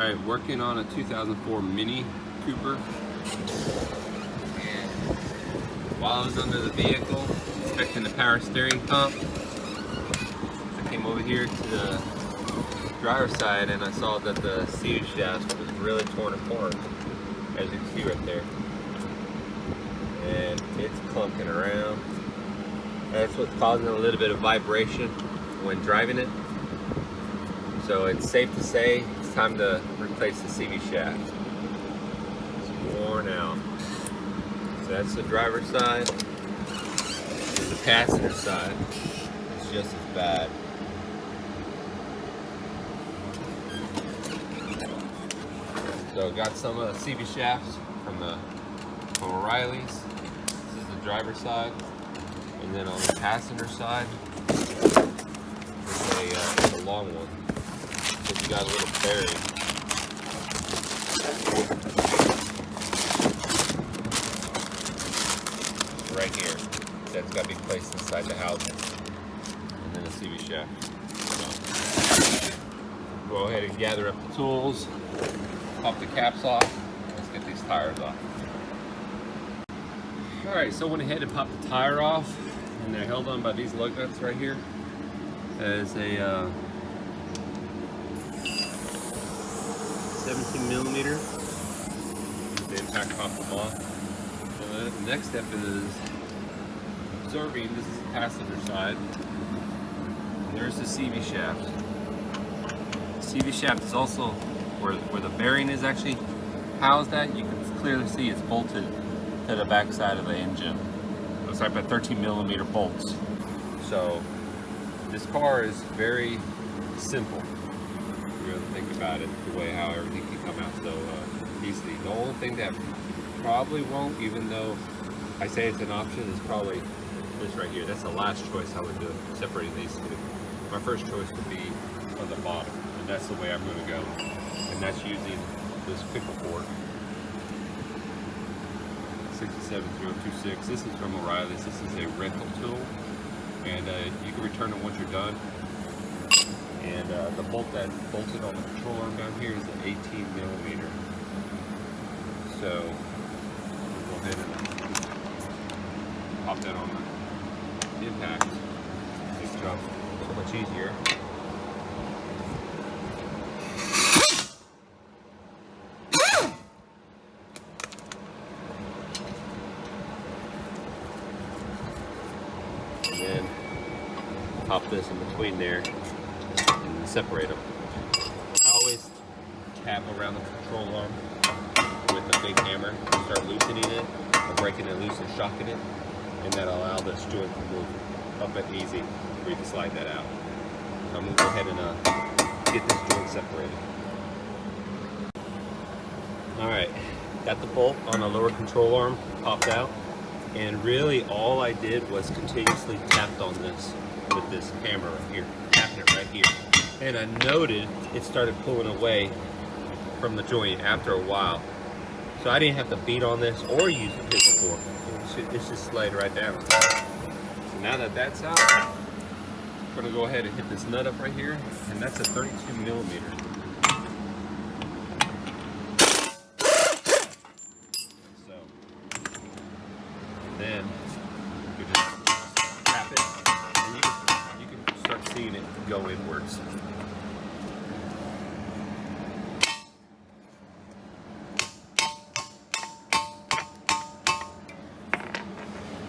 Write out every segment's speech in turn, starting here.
Alright, working on a 2004 Mini Cooper. And while I was under the vehicle, inspecting the power steering pump, I came over here to the driver's side and I saw that the CV shaft was really torn apart, as you can see right there. And it's clunking around. That's what's causing a little bit of vibration when driving it. So it's safe to say it's time to replace the CV shaft. It's worn out. So that's the driver's side. And the passenger side is just as bad. So got some of the CV shafts from O'Reilly's. This is the driver's side. And then on the passenger side, it's a long one. So you got a little bearing. Right here. That's got to be placed inside the housing. And then a CV shaft. So, go ahead and gather up the tools. Pop the caps off. Let's get these tires off. Alright, so I went ahead and popped the tire off. And they're held on by these lug nuts right here. As a 17 millimeter. The impact popped them off. The next step is observing. This is the passenger side. And there's the CV shaft. The CV shaft is also where the bearing is actually housed at. You can clearly see it's bolted to the back side of the engine. Looks like about 13 millimeter bolts. So this car is very simple. If you really think about it, the way how everything can come out so easily. The only thing that probably won't, even though I say it's an option, is probably this right here. That's the last choice I would do, separating these two. My first choice would be on the bottom, and that's the way I'm going to go. And that's using this pickle fork. 67026. This is from O'Reilly's. This is a rental tool, and you can return it once you're done. And the bolt that bolted on the control arm down here is an 18 millimeter. So we'll go ahead and pop that on the impact. Makes the job so much easier. And pop this in between there and separate them. I always tap around the control arm with a big hammer and start loosening it, or breaking it loose and shocking it, and that'll allow this joint to move up and easy for you to slide that out. I'm going to go ahead and get this joint separated. Alright, got the bolt on the lower control arm popped out. And really all I did was continuously tapped on this with this hammer right here, tapping it right here. And I noted it started pulling away from the joint after a while. So I didn't have to beat on this or use the pickle fork. It's just slid right down. So now that that's out, I'm gonna go ahead and hit this nut up right here, and that's a 32 millimeter. Then you just tap it, and you can start seeing it go inwards.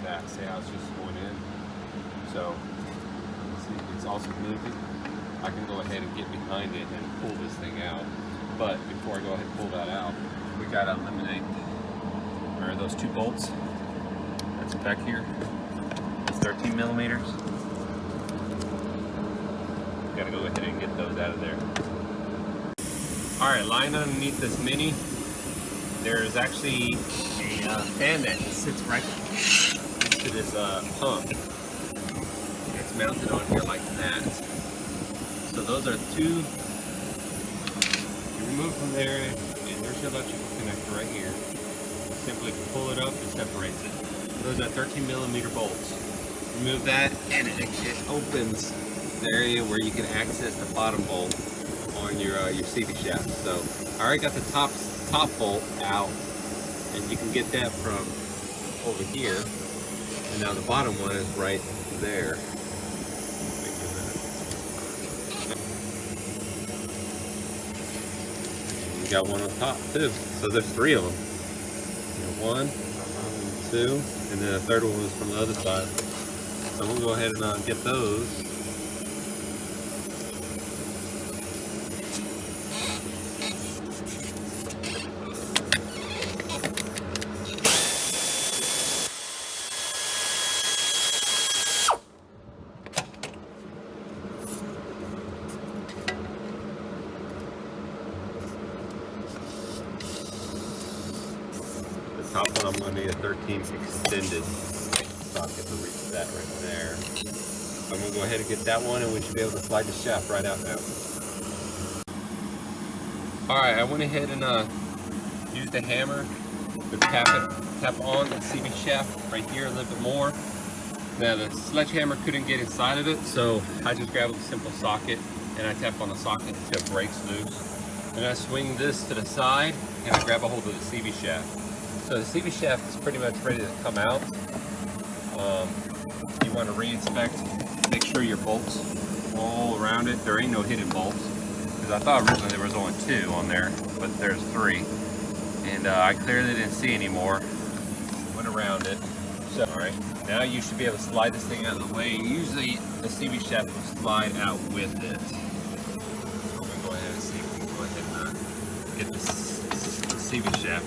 That, see how it's just going in. So see, it's also moving. I can go ahead and get behind it and pull this thing out. But before I go ahead and pull that out, we gotta eliminate those two bolts. Back here, it's 13 millimeters. Gotta go ahead and get those out of there. Alright, lying underneath this Mini, there's actually a fan that sits right next to this pump. It's mounted on here like that. So those are two. You remove from there, and there's your electrical connector right here. Simply pull it up, it separates it. Those are 13 millimeter bolts. Remove that, and it opens the area where you can access the bottom bolt on on your CV shaft. So I already got the top bolt out, and you can get that from over here. And now the bottom one is right there. You got one on top too. So there's 3 of them. One, 2, and then the third one was from the other side. So we'll go ahead and get those. Top one, I'm going to need a 13 extended socket to reach that right there. So I'm going to go ahead and get that one, and we should be able to slide the shaft right out now. Alright, I went ahead and used a hammer to tap on the CV shaft right here a little bit more. Now the sledgehammer couldn't get inside of it, so I just grabbed a simple socket and I tap on the socket until it breaks loose. And I swing this to the side and I grab a hold of the CV shaft. So the CV shaft is pretty much ready to come out. You want to re-inspect, make sure your bolts all around it. There ain't no hidden bolts, because I thought originally there was only 2 on there, but there's 3. And I clearly didn't see any more. Went around it. So, alright, now you should be able to slide this thing out of the way. Usually the CV shaft will slide out with it. So we're going to go ahead and see if we can go ahead and get the CV shaft.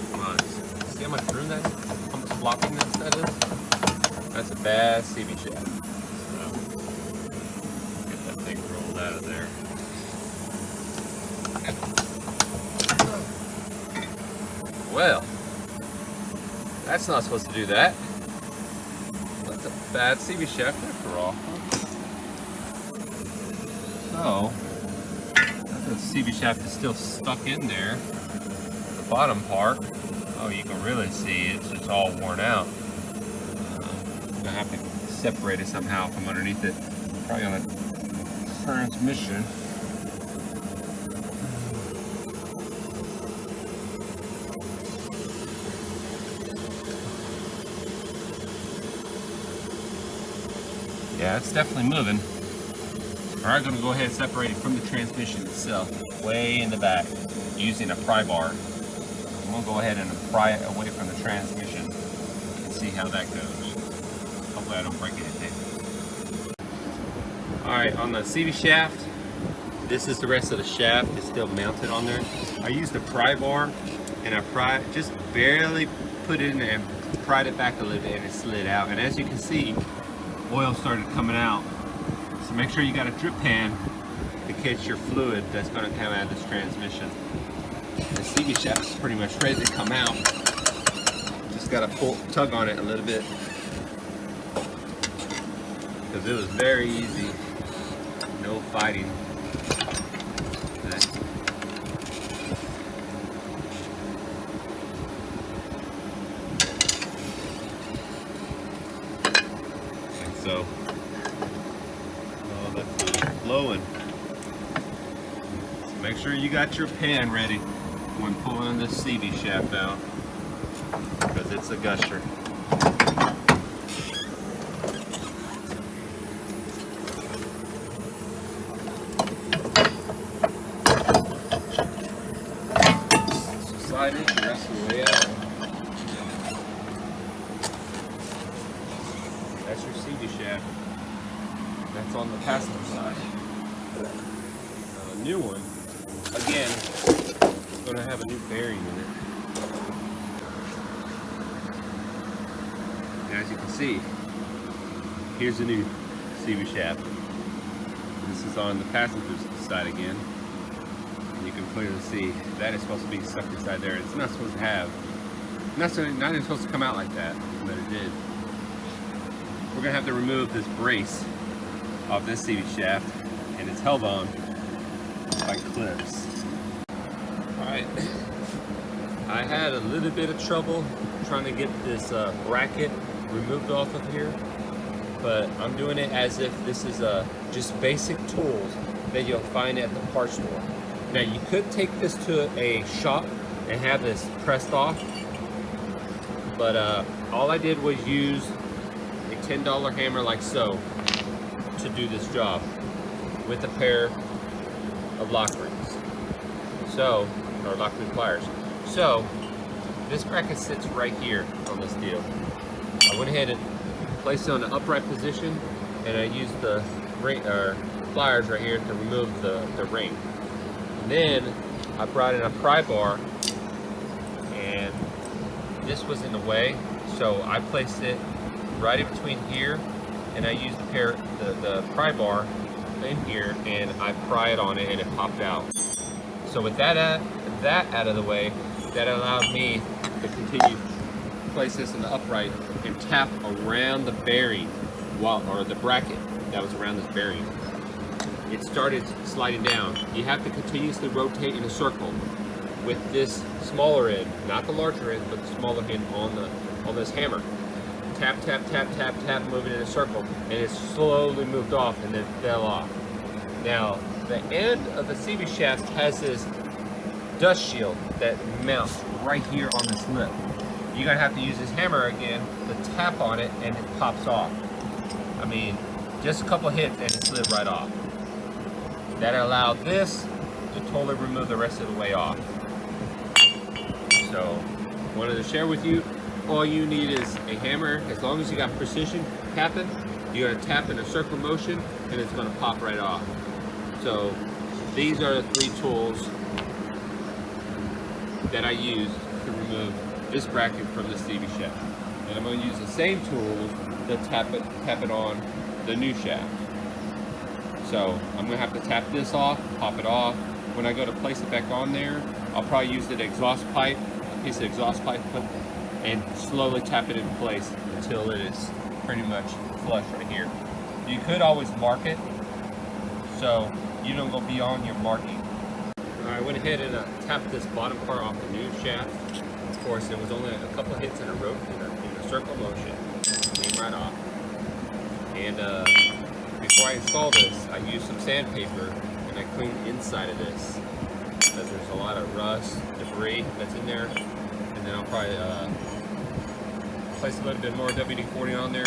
See how much room that is? How much floppiness that is? That's a bad CV shaft. So, get that thing rolled out of there. Well, that's not supposed to do that. That's a bad CV shaft after all. So, the CV shaft is still stuck in there. The bottom part. Oh, you can really see it's just all worn out. I'm gonna have to separate it somehow from underneath it. Probably on the transmission. Yeah, it's definitely moving. Alright, I'm gonna go ahead and separate it from the transmission itself, way in the back, using a pry bar. I'm going to go ahead and pry it away from the transmission and see how that goes. Hopefully I don't break anything. Alright, on the CV shaft, this is the rest of the shaft. It's still mounted on there. I used a pry bar and I just barely put it in there and pried it back a little bit and it slid out. And as you can see, oil started coming out. So make sure you got a drip pan to catch your fluid that's going to come out of this transmission. The CV shaft is pretty much ready to come out. Just got to tug on it a little bit, because it was very easy, no fighting. Okay. And so, oh, that's blowing. So make sure you got your pan ready when pulling this CV shaft out, because it's a gusher. So slide it the rest of the way out. That's your CV shaft. That's on the passenger side. The new one, again, going to have a new bearing in it. And as you can see, here's the new CV shaft. This is on the passenger side again. And you can clearly see that is supposed to be stuck inside there. It's not supposed to have, not even supposed to come out like that, but it did. We're going to have to remove this brace off this CV shaft, and it's held on by clips. Alright, I had a little bit of trouble trying to get this bracket removed off of here, but I'm doing it as if this is just basic tools that you'll find at the parts store. Now you could take this to a shop and have this pressed off, but all I did was use a $10 hammer like so to do this job with a pair of lock rings, or lock ring pliers. So this bracket sits right here on this deal. I went ahead and placed it on an upright position, and I used the pliers right here to remove the ring. And then I brought in a pry bar, and this was in the way, so I placed it right in between here, and I used the pry bar in here, and I pry it on it, and it popped out. So with that out of the way, that allowed me to continue to place this in the upright and tap around the bearing, or the bracket that was around this bearing. It started sliding down. You have to continuously rotate in a circle with this smaller end, not the larger end, but the smaller end on this hammer. Tap, tap, tap, tap, tap, moving in a circle, and it slowly moved off and then fell off. Now, the end of the CV shaft has this dust shield that mounts right here on this lip. You're gonna have to use this hammer again to tap on it, and it pops off. I mean, just a couple hits and it slid right off. That allowed this to totally remove the rest of the way off. So, wanted to share with you, all you need is a hammer. As long as you got precision tapping, you're gonna tap in a circle motion and it's gonna pop right off. So, these are the 3 tools that I use to remove this bracket from the CV shaft. And I'm going to use the same tools to tap it on the new shaft. So I'm going to have to tap this off, pop it off. When I go to place it back on there, I'll probably use an exhaust pipe, a piece of exhaust pipe, and slowly tap it in place until it is pretty much flush right here. You could always mark it so you don't go beyond your marking. I went ahead and tapped this bottom part off the new shaft. Of course, it was only a couple of hits in a circle motion. Came right off. And before I install this, I used some sandpaper and I cleaned the inside of this, because there's a lot of rust, debris that's in there. And then I'll probably place a little bit more WD-40 on there,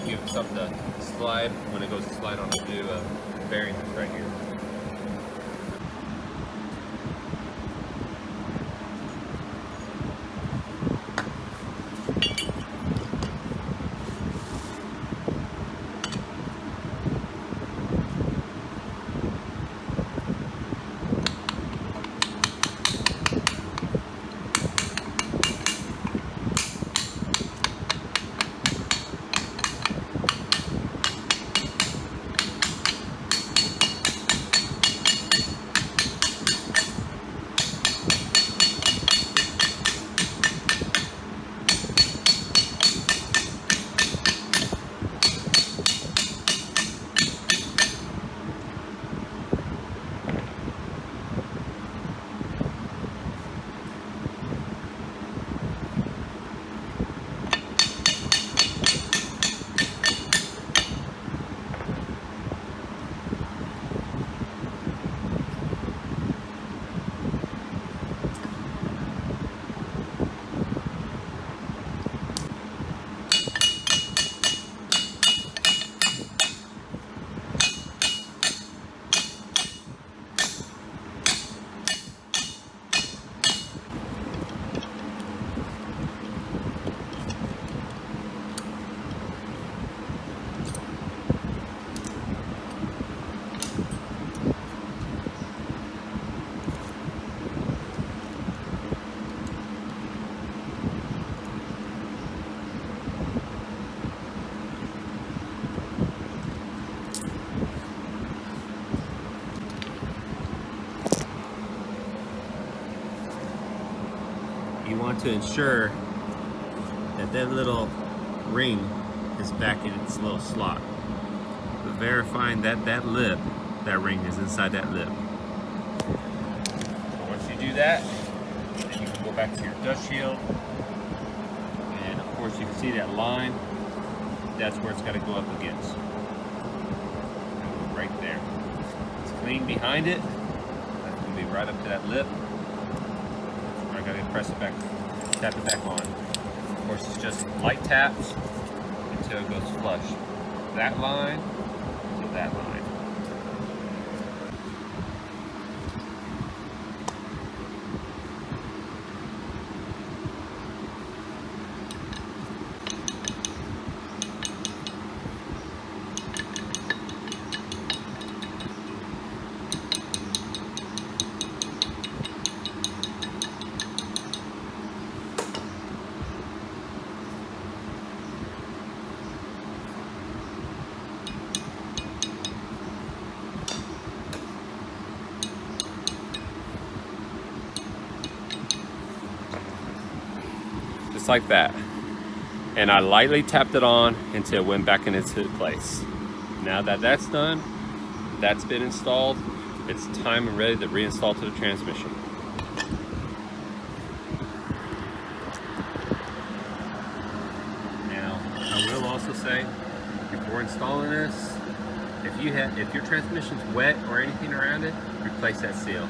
give it something to slide when it goes to slide on the new bearing that's right here. You want to ensure that that little ring is back in its little slot. But verifying that that lip, that ring is inside that lip. So once you do that, then you can go back to your dust shield. And of course you can see that line. That's where it's got to go up against. Right there. It's clean behind it. That's going to be right up to that lip. I gotta press it back, tap it back on. Of course, it's just light taps until it goes flush. That line to that line. Just like that. And I lightly tapped it on until it went back in its place. Now that that's done, that's been installed, it's time and ready to reinstall to the transmission. Now, I will also say, before installing this, if your transmission's wet or anything around it, replace that seal.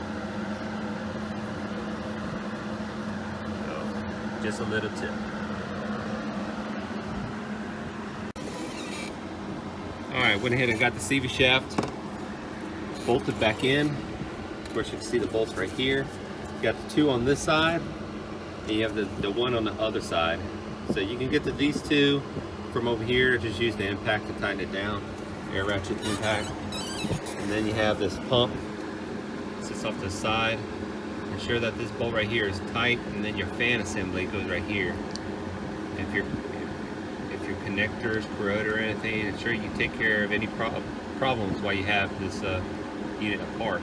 Just a little tip. Alright, went ahead and got the CV shaft bolted back in. Of course, you can see the bolts right here. You got the two on this side, and you have the one on the other side. So you can get to these two from over here. Just use the impact to tighten it down. Air ratchet impact. And then you have this pump. It sits off to the side. Ensure that this bolt right here is tight, and then your fan assembly goes right here. If your connectors corrode or anything, ensure you take care of any problems while you have this unit apart.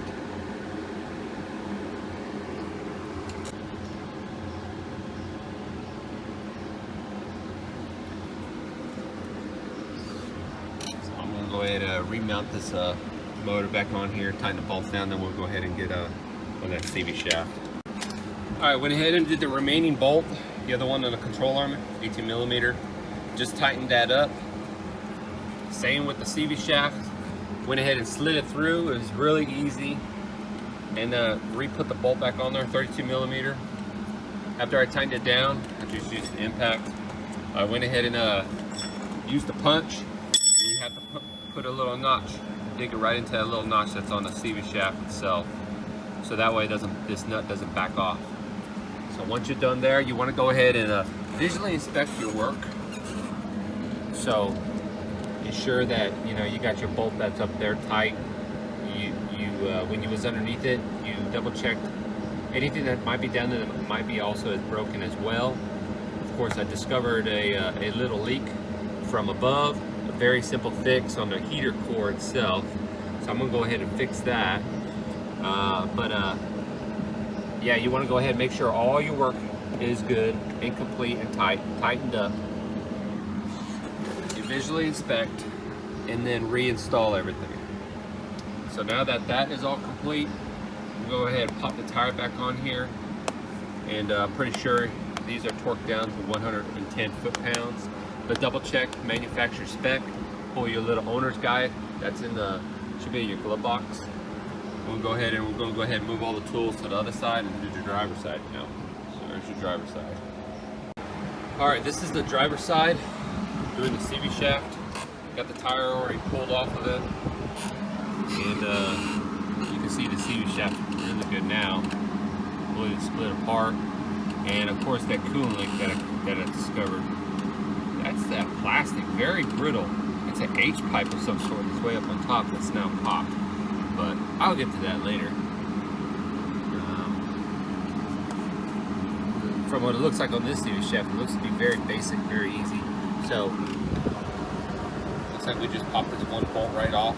So I'm going to go ahead and remount this motor back on here, tighten the bolts down, then we'll go ahead and get on that CV shaft. Alright, went ahead and did the remaining bolt, the other one on the control arm, 18mm. Just tightened that up. Same with the CV shaft. Went ahead and slid it through. It was really easy. And re-put the bolt back on there, 32mm. After I tightened it down, I just used the impact. I went ahead and used the punch. And you have to put a little notch, dig it right into that little notch that's on the CV shaft itself. So that way this nut doesn't back off. So once you're done there, you want to go ahead and visually inspect your work. So ensure that you got your bolt that's up there tight. When you was underneath it, you double checked anything that might be down there that might be also broken as well. Of course, I discovered a little leak from above, a very simple fix on the heater core itself. So I'm gonna go ahead and fix that. Yeah, you want to go ahead and make sure all your work is good and complete and tightened up. You visually inspect and then reinstall everything. So now that that is all complete, we'll go ahead and pop the tire back on here. And I'm pretty sure these are torqued down to 110 foot-pounds. But double check manufacturer spec, pull your little owner's guide. That's in the, should be in your glove box. We're going to go ahead and move all the tools to the other side and do your driver's side now. So there's your driver's side. Alright, this is the driver's side, doing the CV shaft. Got the tire already pulled off of it. And you can see the CV shaft really good now. Really split apart. And of course that coolant leak that I discovered. That's that plastic, very brittle. It's an H pipe of some sort that's way up on top that's now popped. But I'll get to that later. From what it looks like on this CV shaft, it looks to be very basic, very easy. So, looks like we just popped this one bolt right off.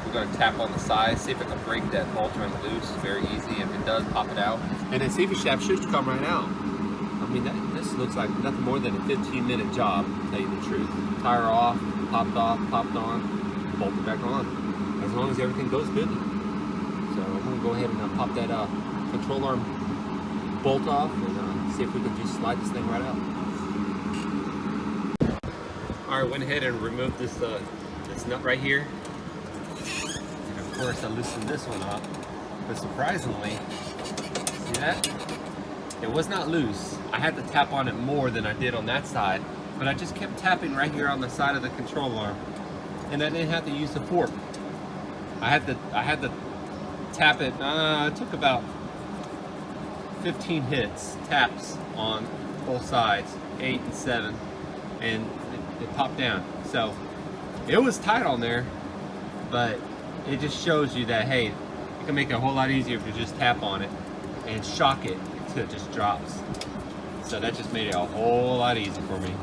We're going to tap on the side, see if it can break that bolt joint loose. It's very easy. If it does, pop it out. And the CV shaft should come right out. I mean, this looks like nothing more than a 15-minute job, to tell you the truth. Tire off, popped on, bolted back on. As long as everything goes good. So I'm going to go ahead and pop that control arm bolt off and see if we can just slide this thing right out. Alright, went ahead and removed this nut right here. And of course I loosened this one up. But surprisingly, see that? It was not loose. I had to tap on it more than I did on that side, but I just kept tapping right here on the side of the control arm, and I didn't have to use the fork. I had to tap it. It took about 15 taps on both sides, 8 and 7, and it popped down. So it was tight on there, but it just shows you that, hey, you can make it a whole lot easier if you just tap on it and shock it until it just drops. So that just made it a whole lot easier for me.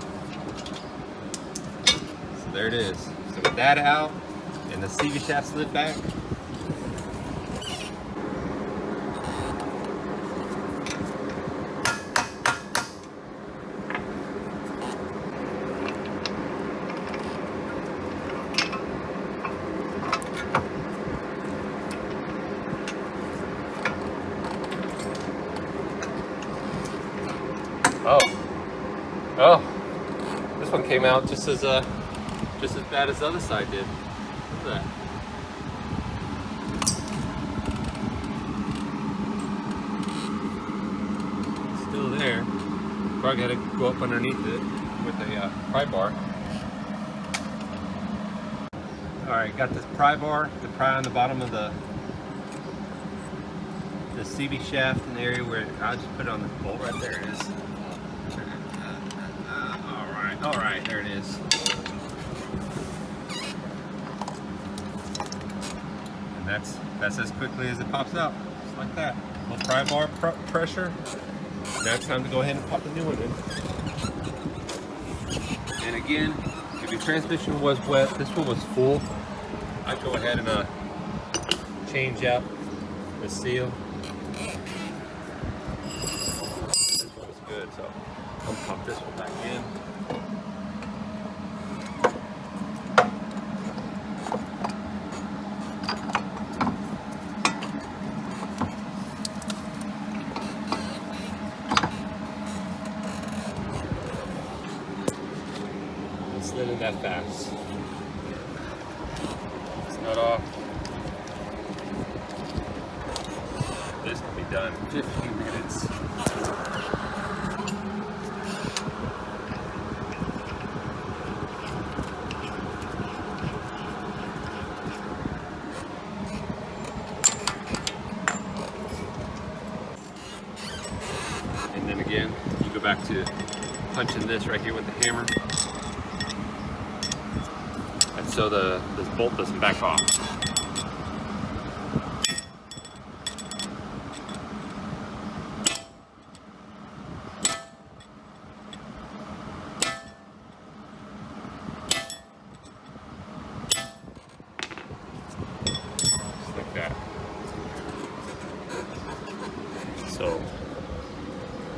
So there it is. So with that out and the CV shaft slid back, oh, this one came out just as bad as the other side did. Look at that. Still there. Probably got to go up underneath it with a pry bar. All right, got this pry bar to pry on the bottom of the CV shaft in the area where I'll just put it on the bolt right there. It is. All right, there it is. And that's as quickly as it pops out, just like that. A little pry bar pressure. Now it's time to go ahead and pop the new one in. And again, if your transmission was wet, this one was full, I'd go ahead and change out the seal. This one was good, so I'll pop this one back in. Slid that fast. It's not off. This can be done in 15 minutes. And then again, you go back to punching this right here with the hammer. So this bolt doesn't back off. Just like that. So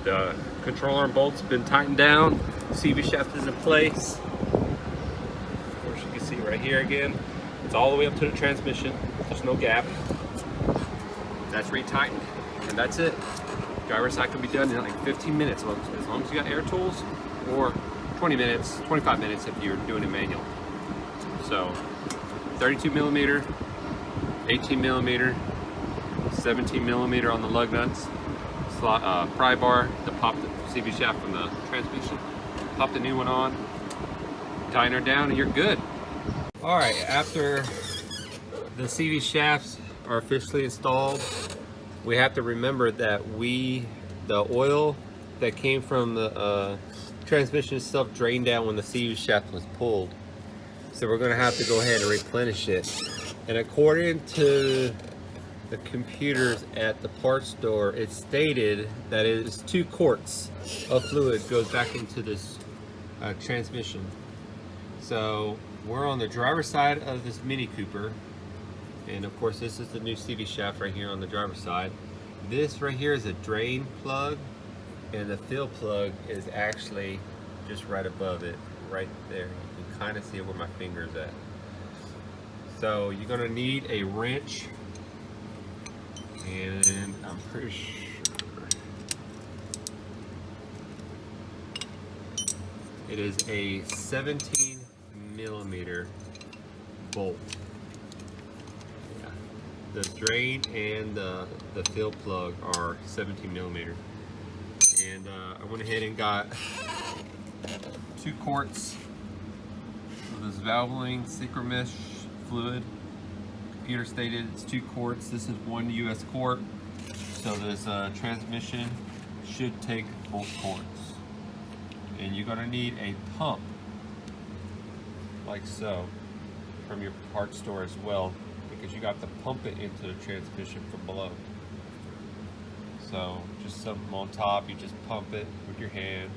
the control arm bolt's been tightened down, CV shaft is in place. Right here again, it's all the way up to the transmission. There's no gap. That's retightened, and that's it. Driver's side can be done in like 15 minutes, as long as you got air tools, or 20 minutes, 25 minutes if you're doing it manual. So 32 millimeter, 18 millimeter, 17 millimeter on the lug nuts, pry bar to pop the CV shaft from the transmission, pop the new one on, tighten her down, and you're good. All right, after the CV shafts are officially installed, we have to remember that the oil that came from the transmission itself drained out when the CV shaft was pulled. So we're gonna have to go ahead and replenish it. And according to the computers at the parts store, it stated that it is 2 quarts of fluid goes back into this transmission. So we're on the driver's side of this Mini Cooper, and of course this is the new CV shaft right here on the driver's side. This right here is a drain plug, and the fill plug is actually just right above it, right there. You can kind of see where my finger is at. So you're going to need a wrench, and I'm pretty sure it is a 17 millimeter bolt. Yeah. The drain and the fill plug are 17 millimeter. And I went ahead and got 2 quarts of this Valvoline Synchromesh fluid. Computer stated it's 2 quarts. This is 1 US quart. So this transmission should take both quarts. And you're gonna need a pump, like so, from your parts store as well, because you got to pump it into the transmission from below. So just something on top, you just pump it with your hand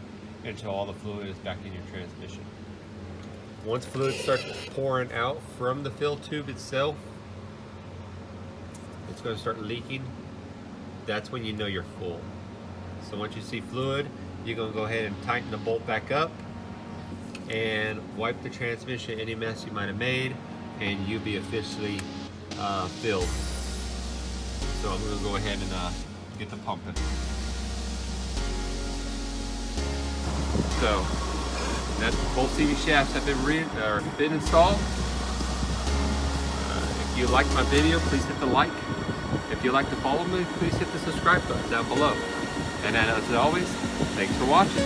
until all the fluid is back in your transmission. Once fluid starts pouring out from the fill tube itself, it's going to start leaking. That's when you know you're full. So once you see fluid, you're going to go ahead and tighten the bolt back up and wipe the transmission, any mess you might have made, and you'll be officially filled. So I'm going to go ahead and get the pumping. So both CV shafts have been installed. If you like my video, please hit the like. If you'd like to follow me, please hit the subscribe button down below. And as always, thanks for watching.